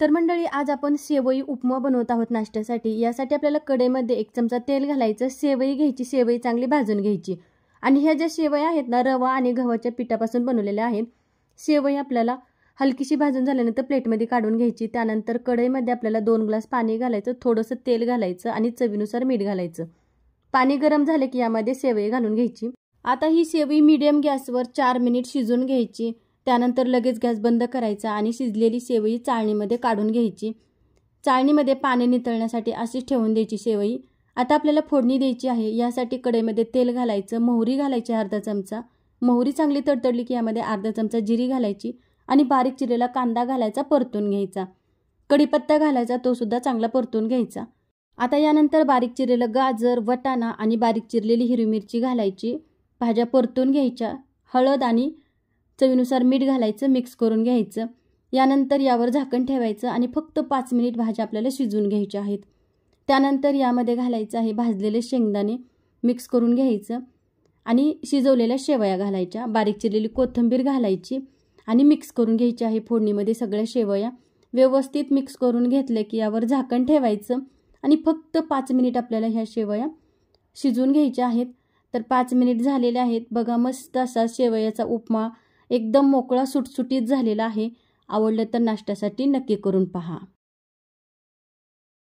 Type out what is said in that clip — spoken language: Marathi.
तर मंडळी, आज आपण शेवई उपमा बनवत आहोत नाश्त्यासाठी। यासाठी आपल्याला कढईमध्ये 1 चमचा तेल घालायचं, शेवई घ्यायची, शेवई चांगली भाजून घ्यायची। आणि ह्या ज्या शेवया आहेत ना, रवा आणि गव्हाच्या पिठापासून बनवलेल्या आहेत। शेवई आपल्याला हलकीशी भाजून झाल्यानंतर प्लेटमध्ये काढून घ्यायची। त्यानंतर कढईमध्ये आपल्याला 2 ग्लास पाणी घालायचं, थोडंसं तेल घालायचं आणि चवीनुसार मीठ घालायचं। पाणी गरम झाले की यामध्ये शेवई घालून घ्यायची। आता ही शेवई मीडियम गॅसवर 4 मिनिट शिजवून घ्यायची। त्यानंतर लगेच गॅस बंद करायचा आणि शिजलेली शेवई चाळणीमध्ये काढून घ्यायची। चाळणीमध्ये पाणी नितळण्यासाठी अशीच ठेवून द्यायची शेवई। आता आपल्याला फोडणी द्यायची आहे। यासाठी कढईमध्ये तेल घालायचं, मोहरी घालायची अर्धा चमचा। मोहरी चांगली तडतडली की यामध्ये अर्धा चमचा जिरी घालायची आणि बारीक चिरलेला कांदा घालायचा, परतून घ्यायचा। कढीपत्ता घालायचा, तो सुद्धा चांगला परतून घ्यायचा। आता यानंतर बारीक चिरलेलं गाजर, वटाणा आणि बारीक चिरलेली हिरवी मिरची घालायची। भाज्या परतून घ्यायच्या। हळद आणि चवीनुसार मीठ घालायचं, मिक्स करून घ्यायचं। यानंतर यावर झाकण ठेवायचं आणि फक्त 5 मिनिट भाज्या आपल्याला शिजवून घ्यायच्या आहेत। त्यानंतर यामध्ये घालायचं आहे भाजलेले शेंगदाणे, मिक्स करून घ्यायचं आणि शिजवलेल्या शेवया घालायच्या। बारीक चिरलेली कोथिंबीर घालायची आणि मिक्स करून घ्यायची आहे फोडणीमध्ये सगळ्या शेवया। व्यवस्थित मिक्स करून घेतले की यावर झाकण ठेवायचं आणि फक्त 5 मिनिट आपल्याला ह्या शेवया शिजवून घ्यायच्या आहेत। तर 5 मिनिट झालेले आहेत। बघा, मस्त असा शेवयाचा उपमा एकदम मोकळा सुटसुटीत झालेला आहे। आवडलं तर नाश्त्यासाठी नक्की करून पहा।